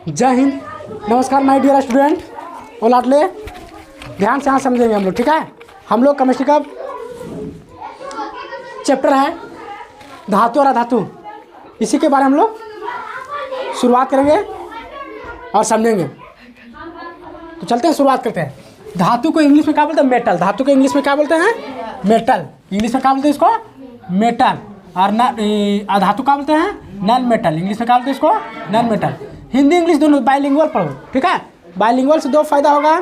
जय हिंद, नमस्कार my dear student और लाडले। ध्यान से यहाँ समझेंगे हम लोग, ठीक है। हम लोग केमिस्ट्री का चैप्टर है धातु और अधातु, इसी के बारे में हम लोग शुरुआत करेंगे और समझेंगे। तो चलते हैं, शुरुआत करते हैं। धातु को इंग्लिश में क्या बोलते हैं? मेटल। धातु को इंग्लिश में क्या बोलते हैं? मेटल। इंग्लिश में क्या बोलते हैं इसको? मेटल। और अधातु क्या बोलते हैं? Non metal. इंग्लिश में क्या बोलते हैं इसको? Non metal. हिंदी इंग्लिश दोनों बाइलिंगुअल पढ़ो, ठीक है। बाइलिंगुअल से दो फायदा होगा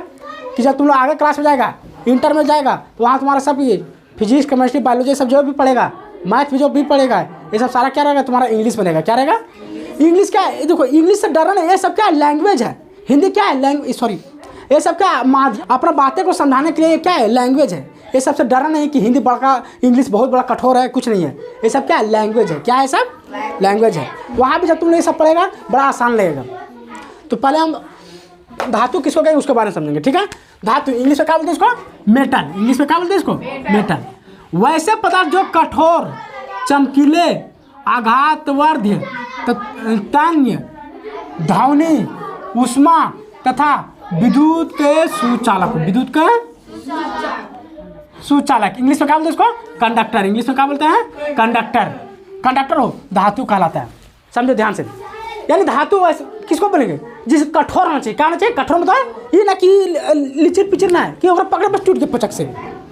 कि जब तुम लोग आगे क्लास में जाएगा, इंटर में जाएगा, तो वहाँ तुम्हारा सब ये फिजिक्स, केमिस्ट्री, बायोलॉजी सब जो भी पढ़ेगा, मैथ भी जो भी पढ़ेगा, ये सब सारा क्या रहेगा? तुम्हारा इंग्लिश बनेगा। क्या रहेगा? इंग्लिश। क्या है? देखो, इंग्लिश से डरना नहीं, ये सब क्या है? लैंग्वेज है। हिंदी क्या है? लैंग्वेज, सॉरी, ये सब क्या है? अपना बातें को समझाने के लिए क्या है? लैंग्वेज है। ये सबसे डरना नहीं कि हिंदी बड़ा, इंग्लिश बहुत बड़ा कठोर है, कुछ नहीं है। ये सब क्या है? लैंग्वेज है। क्या है? सब लैंग्वेज है। वहाँ भी जब तुम लोग ये सब पढ़ेगा, बड़ा आसान लगेगा। तो पहले हम धातु किसको कहेंगे उसके बारे में समझेंगे, ठीक है। धातु इंग्लिश में क्या बोलते हैं इसको? मेटल। इंग्लिश में क्या बोलते हैं इसको? मेटल। वैसे पदार्थ जो कठोर, चमकीले, आघातवर्ध्य, तन्य, ध्वनि, ऊष्मा तथा विद्युत के सुचालक। विद्युत का सुचालक इंग्लिश में क्या बोलते हैं इसको? कंडक्टर। इंग्लिश में क्या बोलते हैं? कंडक्टर। कंडक्टर हो धातु कहलाता है। समझो ध्यान से। यानी धातु वैसे किसको बोलेंगे? जिस कठोर होना चाहिए। क्या होना चाहिए? कठोर मतलब ये ना कि लिचिर पिचिर ना है कि अगर पकड़े बस टूट के पचक से,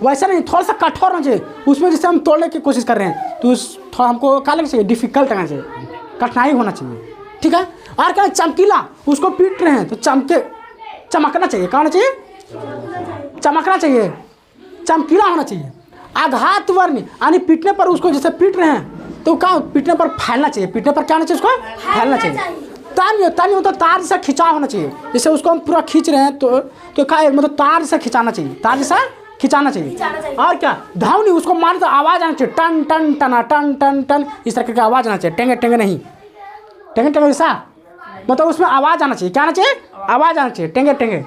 वैसा नहीं। थोड़ा सा कठोर होना चाहिए। उसमें जैसे हम तोड़ने की कोशिश कर रहे हैं, तो थोड़ा हमको क्या लगना चाहिए? डिफिकल्ट लगना चाहिए, कठिनाई होना चाहिए, ठीक है। और क्या? चमकीला, उसको पीट रहे हैं तो चमकना चाहिए। क्या होना चाहिए? चमकना चाहिए, चमकीला होना चाहिए। आघात वर्ण यानी पीटने पर, उसको जैसे पीट रहे हैं तो क्या? पीटने पर फैलना चाहिए। पीटने पर क्या होना चाहिए? उसको फैलना चाहिए। तान मतलब तार जैसा खिंचाव होना चाहिए। जैसे उसको हम पूरा खींच रहे हैं तो क्या मतलब तार जैसा खिंचाना चाहिए। तार जैसा खिंचाना चाहिए। और क्या? ध्वनि, उसको मारे तो आवाज़ आना चाहिए। टन टन टना टन टन टन, इस तरह की आवाज़ आना चाहिए। टेंगे टेंगे नहीं, टेंगे टेंगे जैसा मतलब उसमें आवाज़ आना चाहिए। क्या आना चाहिए? आवाज़ आना चाहिए, टेंगे टेंगे।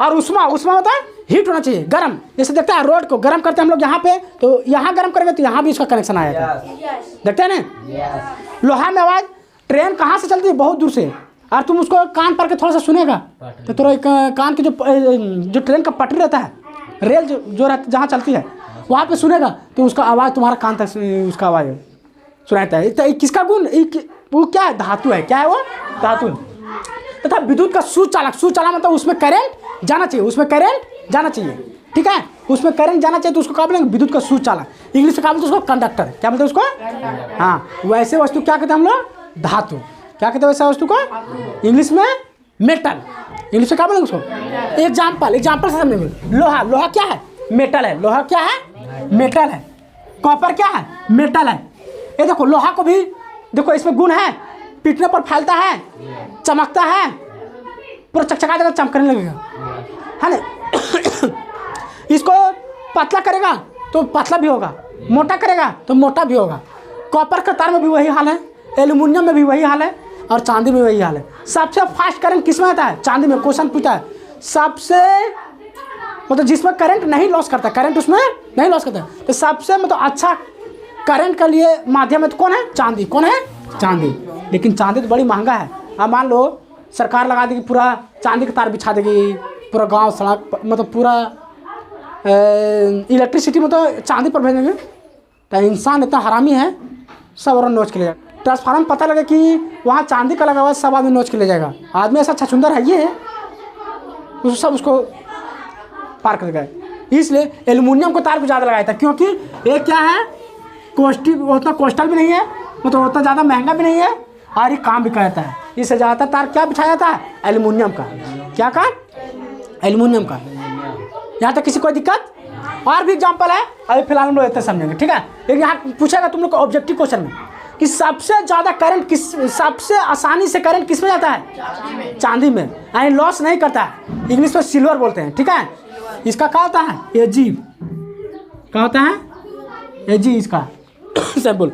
और उष्मा मतलब हीट होना चाहिए, गर्म। जैसे देखते हैं रोड को गर्म करते हैं हम लोग यहाँ पे, तो यहाँ गर्म करेंगे तो यहाँ भी इसका कनेक्शन आएगा। देखते हैं ना? लोहा में आवाज़, ट्रेन कहाँ से चलती है? बहुत दूर से। और तुम उसको कान पर के थोड़ा सा सुनेगा तो थोड़ा कान की जो ट्रेन का पटरी रहता है, रेल जो रहता जहाँ चलती है, वहाँ पे सुनेगा तो उसका आवाज़ तुम्हारा कान तक उसका आवाज़ सुनाता है। तो किसका गुण? वो क्या है? धातु है। क्या है वो? धातु। तथा विद्युत का सुचालक। सुचालक मतलब उसमें करंट जाना चाहिए। उसमें करंट जाना चाहिए, ठीक है। उसमें करंट जाना चाहिए तो उसको क्या बोलेंगे? विद्युत का सुचालक। इंग्लिश में क्या बोलते हैं उसको? कंडक्टर। क्या बोलते हैं उसको? हाँ, वैसे वस्तु क्या कहते हैं हम लोग? धातु। क्या कहते हैं वैसे वस्तु को? इंग्लिश में मेटल। इंग्लिश में क्या बोलेंगे उसको? एग्जाम्पल से समझेंगे। लोहा। लोहा क्या है? मेटल है। लोहा क्या है? मेटल है। कॉपर क्या है? मेटल है। ये देखो, लोहा को भी देखो, इसमें गुण है, पीटने पर फैलता है, चमकता है, पूरा चकचका देगा, चमकने लगेगा, है ना। इसको पतला करेगा तो पतला भी होगा, मोटा करेगा तो मोटा भी होगा। कॉपर के तार में भी वही हाल है, एल्युमिनियम में भी वही हाल है, और चांदी में वही हाल है। सबसे फास्ट करंट किस में आता है? चांदी में। क्वेश्चन पूछा है सबसे मतलब जिसमें करंट नहीं लॉस करता, करंट उसमें नहीं लॉस करता, तो सबसे मतलब अच्छा करंट के लिए माध्यम है तो कौन है? चांदी। कौन है? चांदी। लेकिन चांदी तो बड़ी महंगा है। अब मान लो सरकार लगा देगी, पूरा चांदी का तार बिछा देगी, पूरा गांव सड़क मतलब पूरा इलेक्ट्रिसिटी मतलब चांदी पर भेजेंगे, तो इंसान इतना हरामी है, सब और नोच के ले जाएगा। ट्रांसफार्मर पता लगे कि वहाँ चांदी का लगा हुआ, सब आदमी नोच के ले जाएगा। आदमी ऐसा छछुंदर है, ये है सब उसको पार कर गए। इसलिए एल्युमिनियम को तार को ज़्यादा लगाया था, क्योंकि ये क्या है? उतना कोस्टल भी नहीं है, मतलब उतना ज़्यादा महंगा भी नहीं है, और ये काम भी करता है। इससे ज़्यादातर तार क्या बिछाया जाता है? एल्युमिनियम का। क्या का? एल्युमिनियम का। यहाँ तक किसी कोई दिक्कत? और भी एग्जाम्पल है, अभी फिलहाल हम लोग इतना समझेंगे, ठीक है। लेकिन यहाँ पूछेगा तुम लोग को ऑब्जेक्टिव क्वेश्चन में कि सबसे ज़्यादा करंट सबसे आसानी से करंट किस में जाता है? चांदी में, यानी लॉस नहीं करता है। इंग्लिश में सिल्वर बोलते हैं, ठीक है। इसका क्या होता है? एजी। क्या होता है? एजी इसका सैंपल।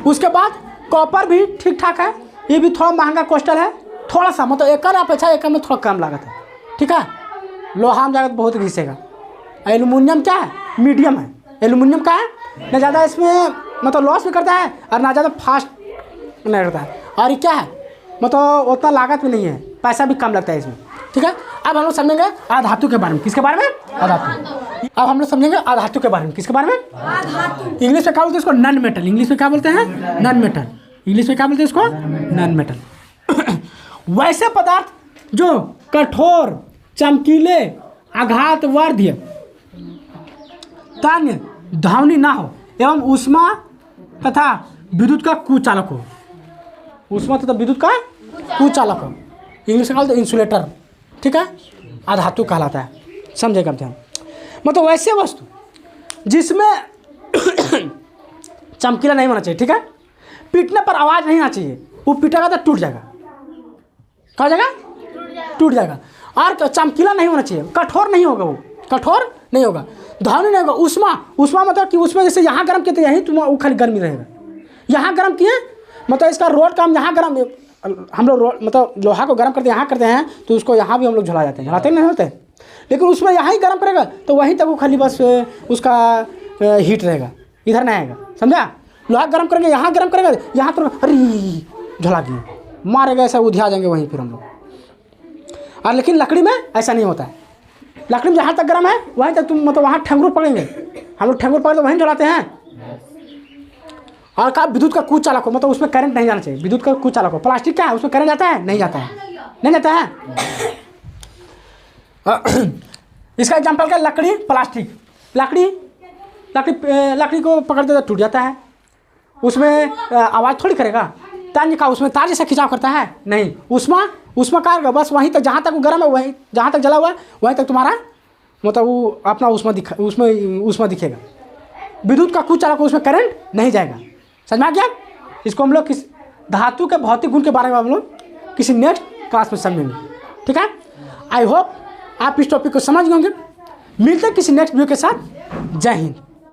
उसके बाद कॉपर भी ठीक ठाक है, ये भी थोड़ा महंगा कोस्टल है, थोड़ा सा मतलब एक अपेक्षा एक में थोड़ा कम लागत है, ठीक है। लोहा में जाकर बहुत घिसेगा। एल्युमिनियम क्या है? मीडियम है। एल्युमिनियम का है ना, ज़्यादा इसमें मतलब लॉस भी करता है और ना ज़्यादा फास्ट नहीं करता है। और ये क्या है? मतलब उतना लागत भी नहीं है, पैसा भी कम लगता है इसमें, ठीक है। अब हम लोग समझेंगे अधातु के बारे में। किसके बारे में? अधातु। अब हम लोग समझेंगे अधातु के बारे में। किसके बारे में? इंग्लिश में क्या बोलते हैं इसको? Non metal. इंग्लिश में क्या बोलते हैं? Non metal. इंग्लिश में क्या बोलते हैं इसको? Non metal. वैसे पदार्थ जो कठोर, चमकीले, आघातवर्धीय, तन्य, ध्वनि ना हो एवं ऊष्मा तथा विद्युत का कुचालक हो। ऊष्मा तथा विद्युत का कुचालक हो। इंग्लिश में कहते हैं इंसुलेटर, ठीक है। अधातु कहलाता है, समझेगा ध्यान। मतलब वैसे वस्तु जिसमें चमकीला नहीं होना चाहिए, ठीक है। पीटने पर आवाज़ नहीं आना चाहिए, वो पीटेगा तो टूट जाएगा। क्या हो जाएगा? टूट जाएगा। और चमकीला नहीं होना चाहिए, कठोर नहीं होगा, वो कठोर नहीं होगा, ध्वनि नहीं होगा। ऊष्मा मतलब कि उसमें जैसे यहाँ गर्म किए तो यहीं तुम वो खाली गर्मी रहेगा। यहाँ गर्म किए मतलब इसका रोड का हम यहाँ गर्म, हम लोग मतलब लोहा को गर्म करते यहाँ करते हैं तो उसको यहाँ भी हम लोग झुला जाते हैं, झुलाते नहीं होते, लेकिन उसमें यहाँ ही गर्म करेगा तो वहीं तक वो खाली बस उसका हीट रहेगा, इधर नहीं आएगा, समझा। लोहा गर्म करेंगे यहाँ गर्म करेगा, यहाँ तो अरे झुला दिए, मारेगा, ऐसा उधिया जाएंगे वहीं फिर हम लोग। और लेकिन लकड़ी में ऐसा नहीं होता है। लकड़ी में जहाँ तक गर्म है वहीं तक तुम मतलब वहाँ ठंगुर पड़ेंगे, हम लोग ठंगुर पड़े तो वहीं जलाते हैं। और कहा विद्युत का कुचालक हो, मतलब उसमें करंट नहीं जाना चाहिए, विद्युत का कुचालक हो। प्लास्टिक क्या है, उसमें करंट जाता है? नहीं जाता है, नहीं जाता है। इसका एग्जाम्पल क्या? लकड़ी, प्लास्टिक। लकड़ी को पकड़ते तो टूट जाता है, उसमें आवाज़ थोड़ी करेगा। तार का उसमें तार जैसा खिंचाव करता है? नहीं। ऊष्मा का बस वहीं तक, जहाँ तक वो गर्म है वहीं, जहाँ तक जला हुआ है वहीं तक तुम्हारा मतलब वो अपना ऊष्मा दिखेगा। विद्युत का कुचालक हो, उसमें करंट नहीं जाएगा। समझ में आ गया? इसको हम लोग किस धातु के भौतिक गुण के बारे में हम लोग किसी नेक्स्ट क्लास में समझेंगे, ठीक है। आई होप आप इस टॉपिक को समझ गए होंगे। मिलते हैं किसी नेक्स्ट वीडियो के साथ। जय हिंद।